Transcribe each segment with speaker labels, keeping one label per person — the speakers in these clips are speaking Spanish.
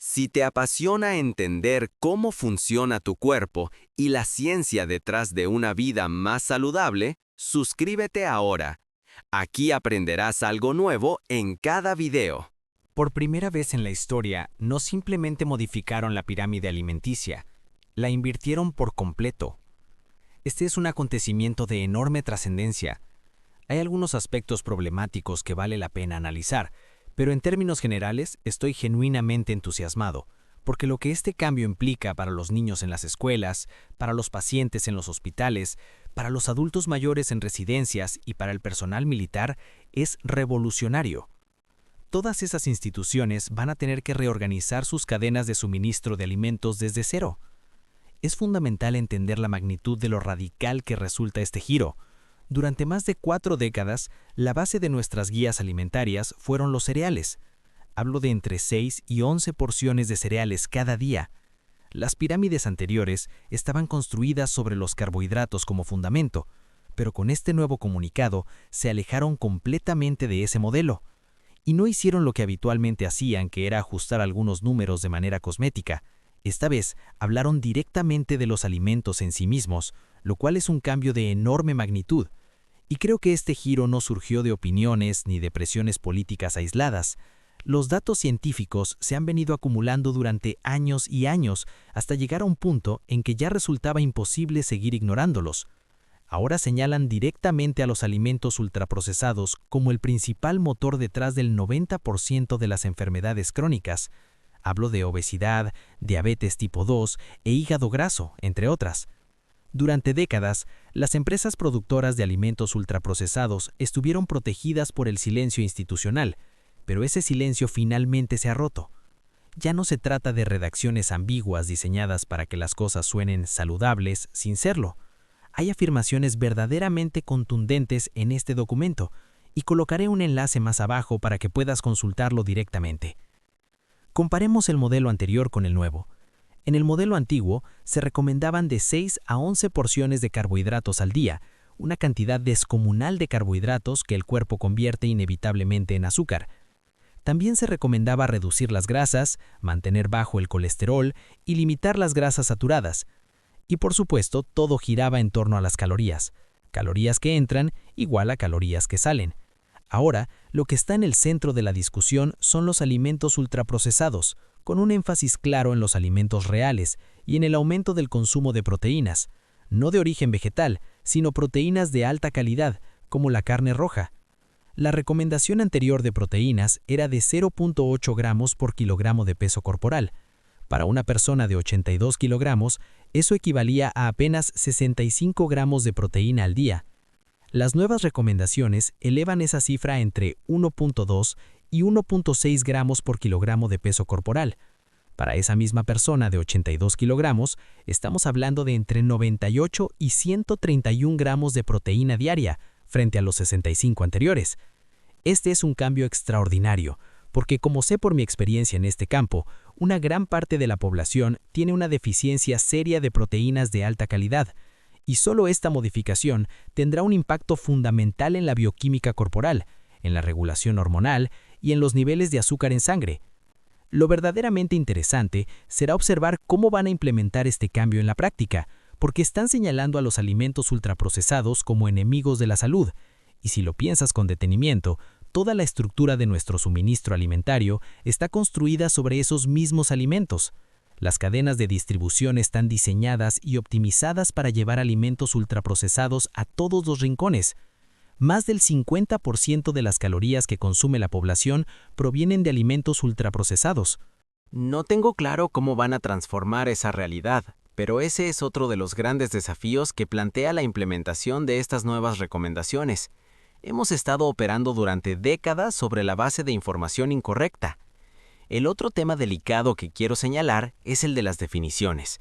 Speaker 1: Si te apasiona entender cómo funciona tu cuerpo y la ciencia detrás de una vida más saludable, suscríbete ahora. Aquí aprenderás algo nuevo en cada video.
Speaker 2: Por primera vez en la historia, no simplemente modificaron la pirámide alimenticia, la invirtieron por completo. Este es un acontecimiento de enorme trascendencia. Hay algunos aspectos problemáticos que vale la pena analizar, pero en términos generales estoy genuinamente entusiasmado, porque lo que este cambio implica para los niños en las escuelas, para los pacientes en los hospitales, para los adultos mayores en residencias y para el personal militar es revolucionario. Todas esas instituciones van a tener que reorganizar sus cadenas de suministro de alimentos desde cero. Es fundamental entender la magnitud de lo radical que resulta este giro. Durante más de 4 décadas, la base de nuestras guías alimentarias fueron los cereales. Hablo de entre 6 y 11 porciones de cereales cada día. Las pirámides anteriores estaban construidas sobre los carbohidratos como fundamento, pero con este nuevo comunicado se alejaron completamente de ese modelo. Y no hicieron lo que habitualmente hacían, que era ajustar algunos números de manera cosmética. Esta vez hablaron directamente de los alimentos en sí mismos, lo cual es un cambio de enorme magnitud. Y creo que este giro no surgió de opiniones ni de presiones políticas aisladas. Los datos científicos se han venido acumulando durante años y años, hasta llegar a un punto en que ya resultaba imposible seguir ignorándolos. Ahora señalan directamente a los alimentos ultraprocesados como el principal motor detrás del 90% de las enfermedades crónicas. Hablo de obesidad, diabetes tipo 2 e hígado graso, entre otras. Durante décadas, las empresas productoras de alimentos ultraprocesados estuvieron protegidas por el silencio institucional, pero ese silencio finalmente se ha roto. Ya no se trata de redacciones ambiguas diseñadas para que las cosas suenen saludables sin serlo. Hay afirmaciones verdaderamente contundentes en este documento, y colocaré un enlace más abajo para que puedas consultarlo directamente. Comparemos el modelo anterior con el nuevo. En el modelo antiguo se recomendaban de 6 a 11 porciones de carbohidratos al día, una cantidad descomunal de carbohidratos que el cuerpo convierte inevitablemente en azúcar. También se recomendaba reducir las grasas, mantener bajo el colesterol y limitar las grasas saturadas. Y por supuesto, todo giraba en torno a las calorías. Calorías que entran igual a calorías que salen. Ahora, lo que está en el centro de la discusión son los alimentos ultraprocesados, con un énfasis claro en los alimentos reales y en el aumento del consumo de proteínas, no de origen vegetal, sino proteínas de alta calidad, como la carne roja. La recomendación anterior de proteínas era de 0.8 gramos por kilogramo de peso corporal. Para una persona de 82 kilogramos, eso equivalía a apenas 65 gramos de proteína al día. Las nuevas recomendaciones elevan esa cifra entre 1.2 y 1.6 gramos por kilogramo de peso corporal. Para esa misma persona de 82 kilogramos, estamos hablando de entre 98 y 131 gramos de proteína diaria, frente a los 65 anteriores. Este es un cambio extraordinario, porque como sé por mi experiencia en este campo, una gran parte de la población tiene una deficiencia seria de proteínas de alta calidad, y solo esta modificación tendrá un impacto fundamental en la bioquímica corporal, en la regulación hormonal y en los niveles de azúcar en sangre. Lo verdaderamente interesante será observar cómo van a implementar este cambio en la práctica, porque están señalando a los alimentos ultraprocesados como enemigos de la salud, y si lo piensas con detenimiento, toda la estructura de nuestro suministro alimentario está construida sobre esos mismos alimentos. Las cadenas de distribución están diseñadas y optimizadas para llevar alimentos ultraprocesados a todos los rincones. Más del 50% de las calorías que consume la población provienen de alimentos ultraprocesados.
Speaker 1: No tengo claro cómo van a transformar esa realidad, pero ese es otro de los grandes desafíos que plantea la implementación de estas nuevas recomendaciones. Hemos estado operando durante décadas sobre la base de información incorrecta. El otro tema delicado que quiero señalar es el de las definiciones.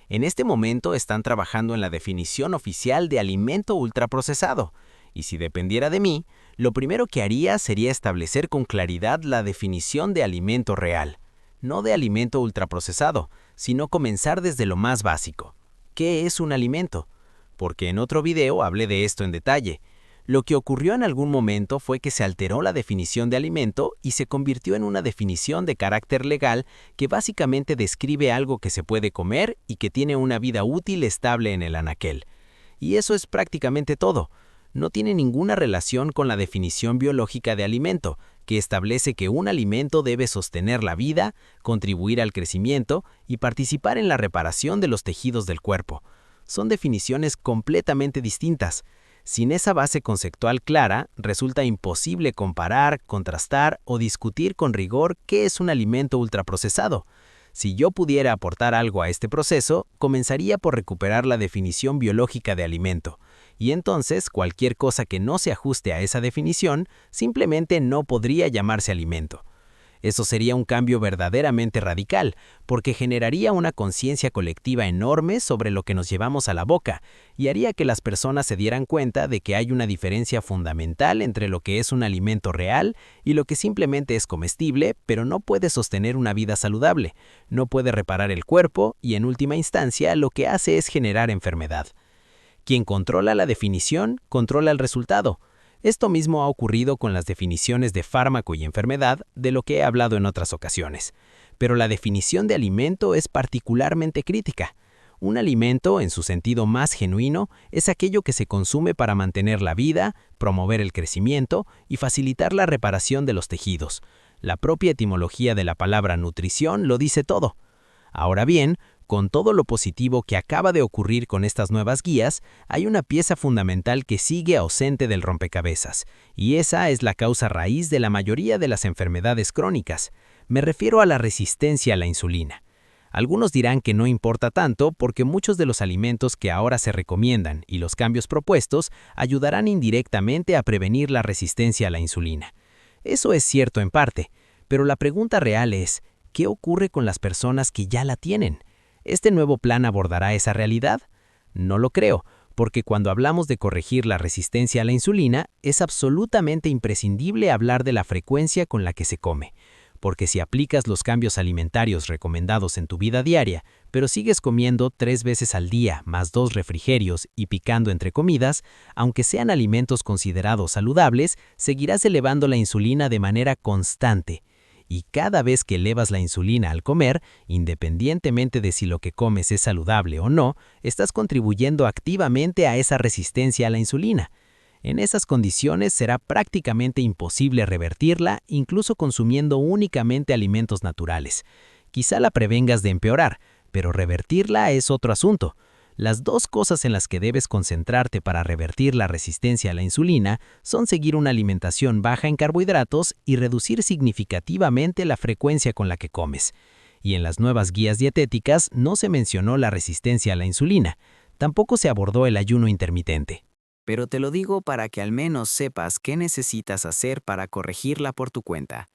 Speaker 1: En este momento están trabajando en la definición oficial de alimento ultraprocesado, y si dependiera de mí, lo primero que haría sería establecer con claridad la definición de alimento real, no de alimento ultraprocesado, sino comenzar desde lo más básico. ¿Qué es un alimento? Porque en otro video hablé de esto en detalle. Lo que ocurrió en algún momento fue que se alteró la definición de alimento y se convirtió en una definición de carácter legal que básicamente describe algo que se puede comer y que tiene una vida útil estable en el anaquel. Y eso es prácticamente todo. No tiene ninguna relación con la definición biológica de alimento, que establece que un alimento debe sostener la vida, contribuir al crecimiento y participar en la reparación de los tejidos del cuerpo. Son definiciones completamente distintas. Sin esa base conceptual clara, resulta imposible comparar, contrastar o discutir con rigor qué es un alimento ultraprocesado. Si yo pudiera aportar algo a este proceso, comenzaría por recuperar la definición biológica de alimento, y entonces cualquier cosa que no se ajuste a esa definición simplemente no podría llamarse alimento. Eso sería un cambio verdaderamente radical, porque generaría una conciencia colectiva enorme sobre lo que nos llevamos a la boca y haría que las personas se dieran cuenta de que hay una diferencia fundamental entre lo que es un alimento real y lo que simplemente es comestible, pero no puede sostener una vida saludable, no puede reparar el cuerpo y en última instancia lo que hace es generar enfermedad. Quien controla la definición, controla el resultado. Esto mismo ha ocurrido con las definiciones de fármaco y enfermedad, de lo que he hablado en otras ocasiones. Pero la definición de alimento es particularmente crítica. Un alimento, en su sentido más genuino, es aquello que se consume para mantener la vida, promover el crecimiento y facilitar la reparación de los tejidos. La propia etimología de la palabra nutrición lo dice todo. Ahora bien, con todo lo positivo que acaba de ocurrir con estas nuevas guías, hay una pieza fundamental que sigue ausente del rompecabezas, y esa es la causa raíz de la mayoría de las enfermedades crónicas. Me refiero a la resistencia a la insulina. Algunos dirán que no importa tanto porque muchos de los alimentos que ahora se recomiendan y los cambios propuestos ayudarán indirectamente a prevenir la resistencia a la insulina. Eso es cierto en parte, pero la pregunta real es, ¿qué ocurre con las personas que ya la tienen? ¿Este nuevo plan abordará esa realidad? No lo creo, porque cuando hablamos de corregir la resistencia a la insulina, es absolutamente imprescindible hablar de la frecuencia con la que se come. Porque si aplicas los cambios alimentarios recomendados en tu vida diaria, pero sigues comiendo 3 veces al día más 2 refrigerios y picando entre comidas, aunque sean alimentos considerados saludables, seguirás elevando la insulina de manera constante. Y cada vez que elevas la insulina al comer, independientemente de si lo que comes es saludable o no, estás contribuyendo activamente a esa resistencia a la insulina. En esas condiciones será prácticamente imposible revertirla, incluso consumiendo únicamente alimentos naturales. Quizá la prevengas de empeorar, pero revertirla es otro asunto. Las dos cosas en las que debes concentrarte para revertir la resistencia a la insulina son seguir una alimentación baja en carbohidratos y reducir significativamente la frecuencia con la que comes. Y en las nuevas guías dietéticas no se mencionó la resistencia a la insulina, tampoco se abordó el ayuno intermitente.
Speaker 2: Pero te lo digo para que al menos sepas qué necesitas hacer para corregirla por tu cuenta.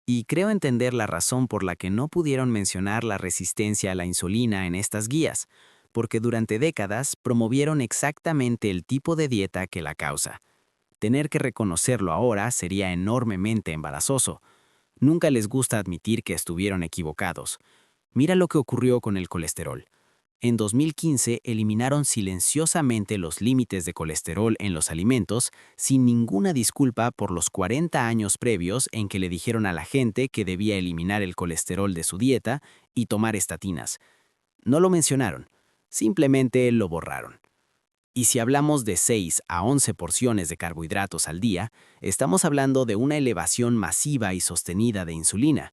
Speaker 2: Y creo entender la razón por la que no pudieron mencionar la resistencia a la insulina en estas guías, porque durante décadas promovieron exactamente el tipo de dieta que la causa. Tener que reconocerlo ahora sería enormemente embarazoso. Nunca les gusta admitir que estuvieron equivocados. Mira lo que ocurrió con el colesterol. En 2015 eliminaron silenciosamente los límites de colesterol en los alimentos sin ninguna disculpa por los 40 años previos en que le dijeron a la gente que debía eliminar el colesterol de su dieta y tomar estatinas. No lo mencionaron, simplemente lo borraron. Y si hablamos de 6 a 11 porciones de carbohidratos al día, estamos hablando de una elevación masiva y sostenida de insulina.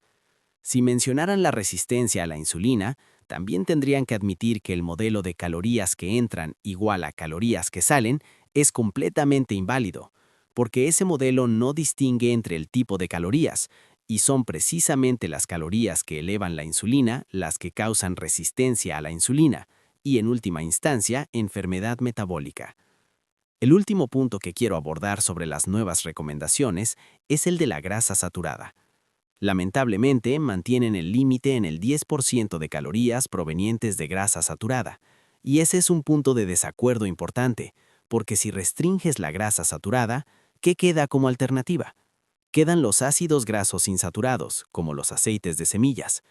Speaker 2: Si mencionaran la resistencia a la insulina, también tendrían que admitir que el modelo de calorías que entran igual a calorías que salen es completamente inválido, porque ese modelo no distingue entre el tipo de calorías, y son precisamente las calorías que elevan la insulina las que causan resistencia a la insulina, y en última instancia, enfermedad metabólica. El último punto que quiero abordar sobre las nuevas recomendaciones es el de la grasa saturada. Lamentablemente, mantienen el límite en el 10% de calorías provenientes de grasa saturada, y ese es un punto de desacuerdo importante, porque si restringes la grasa saturada, ¿qué queda como alternativa? Quedan los ácidos grasos insaturados, como los aceites de semillas.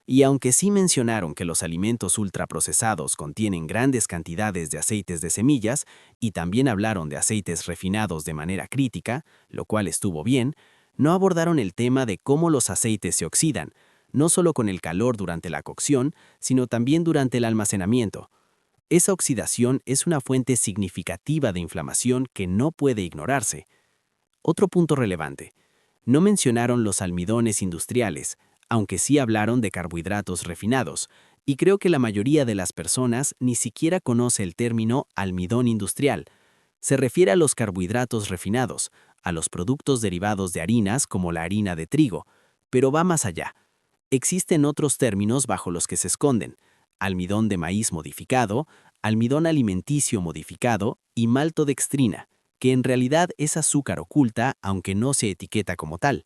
Speaker 3: Y aunque sí mencionaron que los alimentos ultraprocesados contienen grandes cantidades de aceites de semillas y también hablaron de aceites refinados de manera crítica, lo cual estuvo bien, no abordaron el tema de cómo los aceites se oxidan, no solo con el calor durante la cocción, sino también durante el almacenamiento. Esa oxidación es una fuente significativa de inflamación que no puede ignorarse. Otro punto relevante. No mencionaron los almidones industriales, aunque sí hablaron de carbohidratos refinados, y creo que la mayoría de las personas ni siquiera conoce el término almidón industrial. Se refiere a los carbohidratos refinados, a los productos derivados de harinas como la harina de trigo, pero va más allá. Existen otros términos bajo los que se esconden: almidón de maíz modificado, almidón alimenticio modificado y maltodextrina, que en realidad es azúcar oculta aunque no se etiqueta como tal.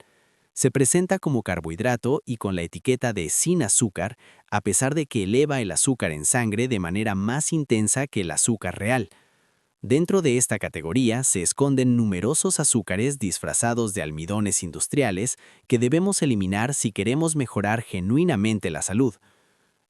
Speaker 3: Se presenta como carbohidrato y con la etiqueta de sin azúcar, a pesar de que eleva el azúcar en sangre de manera más intensa que el azúcar real. Dentro de esta categoría se esconden numerosos azúcares disfrazados de almidones industriales que debemos eliminar si queremos mejorar genuinamente la salud.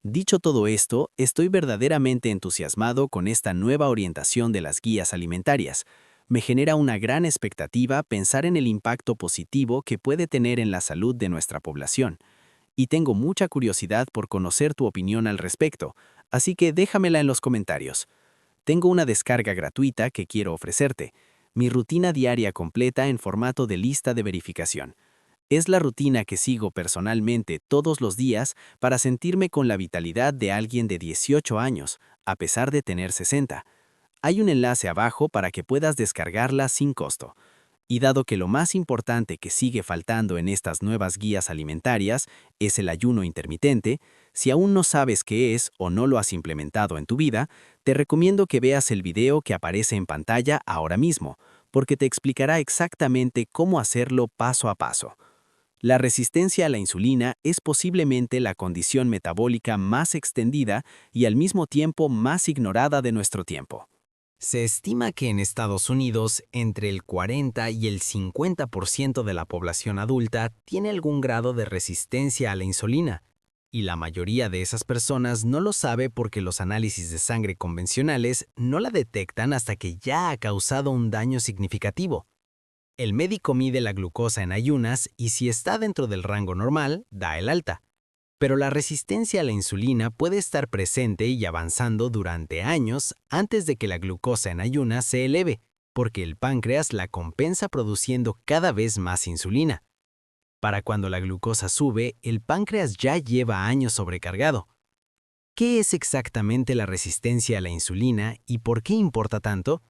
Speaker 3: Dicho todo esto, estoy verdaderamente entusiasmado con esta nueva orientación de las guías alimentarias. Me genera una gran expectativa pensar en el impacto positivo que puede tener en la salud de nuestra población. Y tengo mucha curiosidad por conocer tu opinión al respecto, así que déjamela en los comentarios. Tengo una descarga gratuita que quiero ofrecerte, mi rutina diaria completa en formato de lista de verificación. Es la rutina que sigo personalmente todos los días para sentirme con la vitalidad de alguien de 18 años, a pesar de tener 60. Hay un enlace abajo para que puedas descargarla sin costo. Y dado que lo más importante que sigue faltando en estas nuevas guías alimentarias es el ayuno intermitente, si aún no sabes qué es o no lo has implementado en tu vida, te recomiendo que veas el video que aparece en pantalla ahora mismo, porque te explicará exactamente cómo hacerlo paso a paso. La resistencia a la insulina es posiblemente la condición metabólica más extendida y al mismo tiempo más ignorada de nuestro tiempo.
Speaker 2: Se estima que en Estados Unidos entre el 40 y el 50% de la población adulta tiene algún grado de resistencia a la insulina, y la mayoría de esas personas no lo sabe porque los análisis de sangre convencionales no la detectan hasta que ya ha causado un daño significativo. El médico mide la glucosa en ayunas y si está dentro del rango normal, da el alta. Pero la resistencia a la insulina puede estar presente y avanzando durante años antes de que la glucosa en ayunas se eleve, porque el páncreas la compensa produciendo cada vez más insulina. Para cuando la glucosa sube, el páncreas ya lleva años sobrecargado. ¿Qué es exactamente la resistencia a la insulina y por qué importa tanto?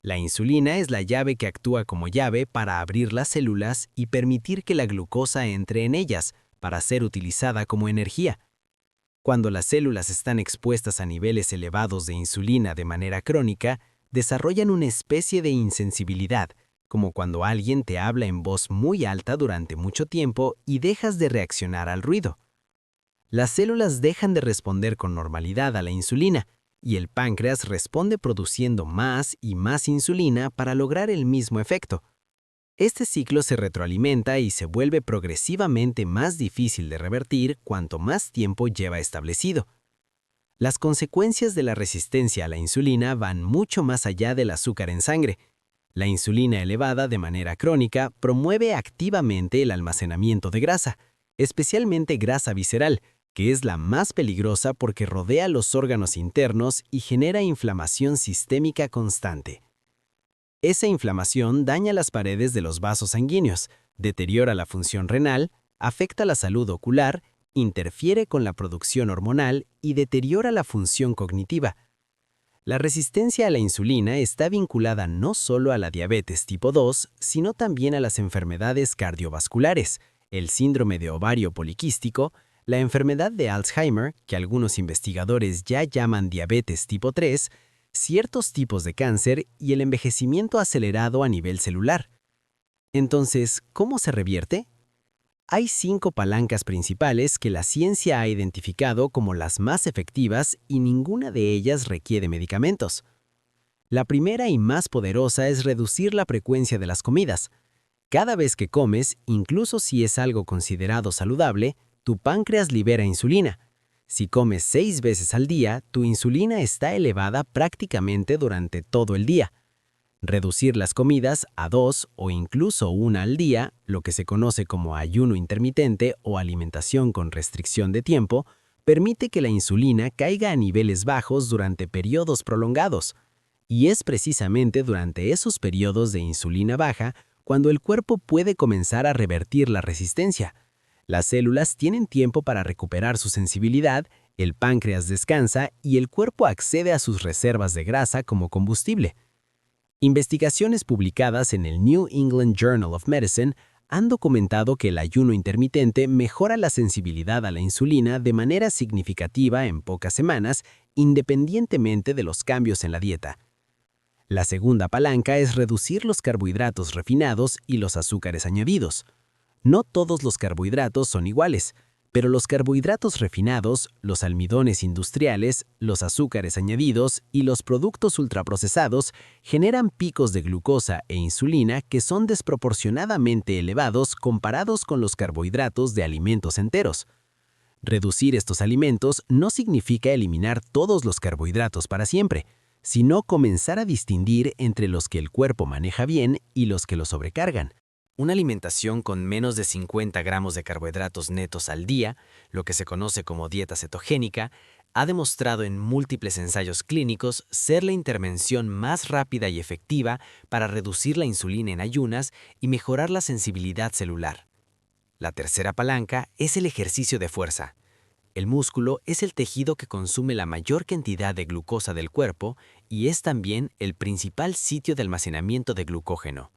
Speaker 2: La insulina es la llave que actúa como llave para abrir las células y permitir que la glucosa entre en ellas, para ser utilizada como energía. Cuando las células están expuestas a niveles elevados de insulina de manera crónica, desarrollan una especie de insensibilidad, como cuando alguien te habla en voz muy alta durante mucho tiempo y dejas de reaccionar al ruido. Las células dejan de responder con normalidad a la insulina, y el páncreas responde produciendo más y más insulina para lograr el mismo efecto. Este ciclo se retroalimenta y se vuelve progresivamente más difícil de revertir cuanto más tiempo lleva establecido. Las consecuencias de la resistencia a la insulina van mucho más allá del azúcar en sangre. La insulina elevada de manera crónica promueve activamente el almacenamiento de grasa, especialmente grasa visceral, que es la más peligrosa porque rodea los órganos internos y genera inflamación sistémica constante. Esa inflamación daña las paredes de los vasos sanguíneos, deteriora la función renal, afecta la salud ocular, interfiere con la producción hormonal y deteriora la función cognitiva. La resistencia a la insulina está vinculada no solo a la diabetes tipo 2, sino también a las enfermedades cardiovasculares, el síndrome de ovario poliquístico, la enfermedad de Alzheimer, que algunos investigadores ya llaman diabetes tipo 3, ciertos tipos de cáncer y el envejecimiento acelerado a nivel celular. Entonces, ¿cómo se revierte? Hay 5 palancas principales que la ciencia ha identificado como las más efectivas y ninguna de ellas requiere medicamentos. La primera y más poderosa es reducir la frecuencia de las comidas. Cada vez que comes, incluso si es algo considerado saludable,
Speaker 1: Tu páncreas libera insulina. Si comes 6 veces al día, tu insulina está elevada prácticamente durante todo el día. Reducir las comidas a 2 o incluso 1 al día, lo que se conoce como ayuno intermitente o alimentación con restricción de tiempo, permite que la insulina caiga a niveles bajos durante periodos prolongados. Y es precisamente durante esos periodos de insulina baja cuando el cuerpo puede comenzar a revertir la resistencia. Las células tienen tiempo para recuperar su sensibilidad, el páncreas descansa y el cuerpo accede a sus reservas de grasa como combustible. Investigaciones publicadas en el New England Journal of Medicine han documentado que el ayuno intermitente mejora la sensibilidad a la insulina de manera significativa en pocas semanas, independientemente de los cambios en la dieta. La segunda palanca es reducir los carbohidratos refinados y los azúcares añadidos. No todos los carbohidratos son iguales, pero los carbohidratos refinados, los almidones industriales, los azúcares añadidos y los productos ultraprocesados generan picos de glucosa e insulina que son desproporcionadamente elevados comparados con los carbohidratos de alimentos enteros. Reducir estos alimentos no significa eliminar todos los carbohidratos para siempre, sino comenzar a distinguir entre los que el cuerpo maneja bien y los que lo sobrecargan. Una alimentación con menos de 50 gramos de carbohidratos netos al día, lo que se conoce como dieta cetogénica, ha demostrado en múltiples ensayos clínicos ser la intervención más rápida y efectiva para reducir la insulina en ayunas y mejorar la sensibilidad celular. La tercera palanca es el ejercicio de fuerza. El músculo es el tejido que consume la mayor cantidad de glucosa del cuerpo y es también el principal sitio de almacenamiento de glucógeno.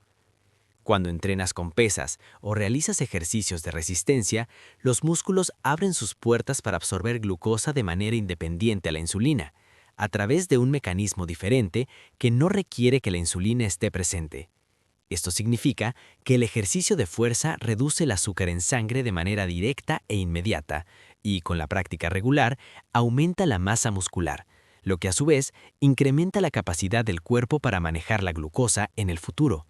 Speaker 1: Cuando entrenas con pesas o realizas ejercicios de resistencia, los músculos abren sus puertas para absorber glucosa de manera independiente a la insulina, a través de un mecanismo diferente que no requiere que la insulina esté presente. Esto significa que el ejercicio de fuerza reduce el azúcar en sangre de manera directa e inmediata, y con la práctica regular aumenta la masa muscular, lo que a su vez incrementa la capacidad del cuerpo para manejar la glucosa en el futuro.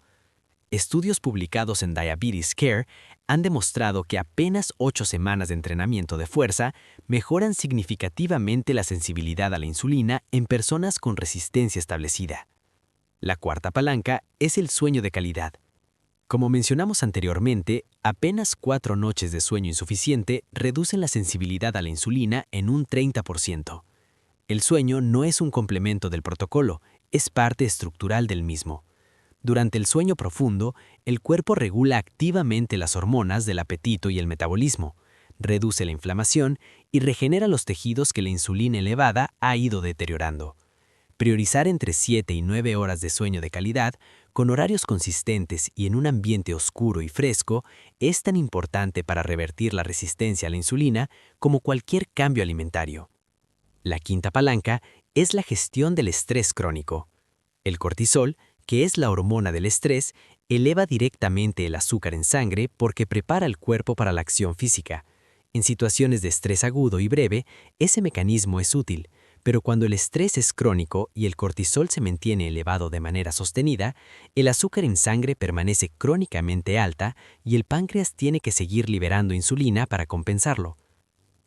Speaker 1: Estudios publicados en Diabetes Care han demostrado que apenas 8 semanas de entrenamiento de fuerza mejoran significativamente la sensibilidad a la insulina en personas con resistencia establecida. La cuarta palanca es el sueño de calidad. Como mencionamos anteriormente, apenas 4 noches de sueño insuficiente reducen la sensibilidad a la insulina en un 30%. El sueño no es un complemento del protocolo, es parte estructural del mismo. Durante el sueño profundo, el cuerpo regula activamente las hormonas del apetito y el metabolismo, reduce la inflamación y regenera los tejidos que la insulina elevada ha ido deteriorando. Priorizar entre 7 y 9 horas de sueño de calidad, con horarios consistentes y en un ambiente oscuro y fresco, es tan importante para revertir la resistencia a la insulina como cualquier cambio alimentario. La quinta palanca es la gestión del estrés crónico. El cortisol, que es la hormona del estrés, eleva directamente el azúcar en sangre porque prepara el cuerpo para la acción física. En situaciones de estrés agudo y breve, ese mecanismo es útil, pero cuando el estrés es crónico y el cortisol se mantiene elevado de manera sostenida, el azúcar en sangre permanece crónicamente alta y el páncreas tiene que seguir liberando insulina para compensarlo.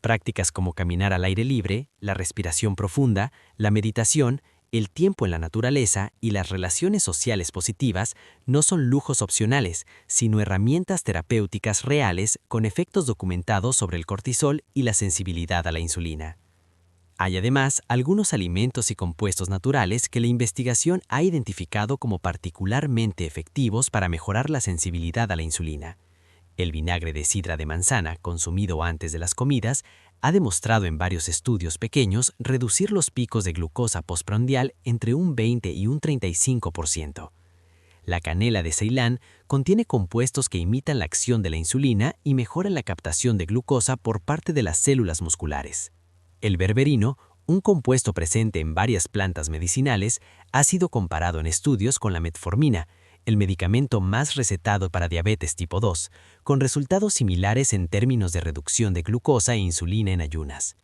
Speaker 1: Prácticas como caminar al aire libre, la respiración profunda, la meditación, el tiempo en la naturaleza y las relaciones sociales positivas no son lujos opcionales, sino herramientas terapéuticas reales con efectos documentados sobre el cortisol y la sensibilidad a la insulina. Hay además algunos alimentos y compuestos naturales que la investigación ha identificado como particularmente efectivos para mejorar la sensibilidad a la insulina. El vinagre de sidra de manzana, consumido antes de las comidas, ha demostrado en varios estudios pequeños reducir los picos de glucosa postprandial entre un 20 y un 35%. La canela de Ceilán contiene compuestos que imitan la acción de la insulina y mejoran la captación de glucosa por parte de las células musculares. El berberino, un compuesto presente en varias plantas medicinales, ha sido comparado en estudios con la metformina, el medicamento más recetado para diabetes tipo 2, con resultados similares en términos de reducción de glucosa e insulina en ayunas.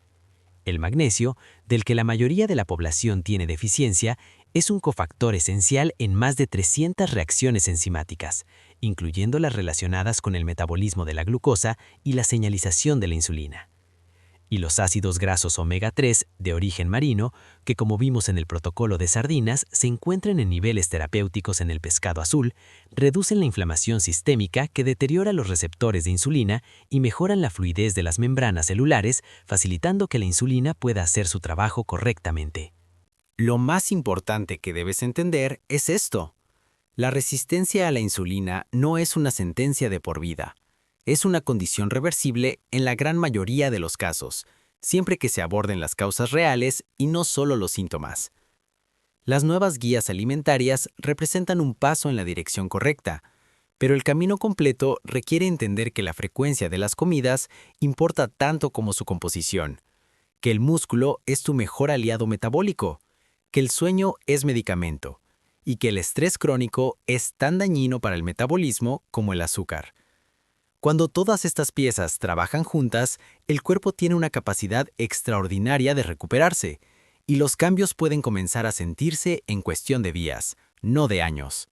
Speaker 1: El magnesio, del que la mayoría de la población tiene deficiencia, es un cofactor esencial en más de 300 reacciones enzimáticas,
Speaker 2: incluyendo las relacionadas con el metabolismo de la glucosa y la señalización de la insulina. Y los ácidos grasos omega 3 de origen marino, que como vimos en el protocolo de sardinas, se encuentran en niveles terapéuticos en el pescado azul, reducen la inflamación sistémica que deteriora los receptores de insulina y mejoran la fluidez de las membranas celulares, facilitando que la insulina pueda hacer su trabajo correctamente.
Speaker 3: Lo más importante que debes entender es esto. La resistencia a la insulina no es una sentencia de por vida. Es una condición reversible en la gran mayoría de los casos, siempre que se aborden las causas reales y no solo los síntomas. Las nuevas guías alimentarias representan un paso en la dirección correcta, pero el camino completo requiere entender que la frecuencia de las comidas importa tanto como su composición, que el músculo es tu mejor aliado metabólico, que el sueño es medicamento, y que el estrés crónico es tan dañino para el metabolismo como el azúcar. Cuando todas estas piezas trabajan juntas, el cuerpo tiene una capacidad extraordinaria de recuperarse, y los cambios pueden comenzar a sentirse en cuestión de días, no de años.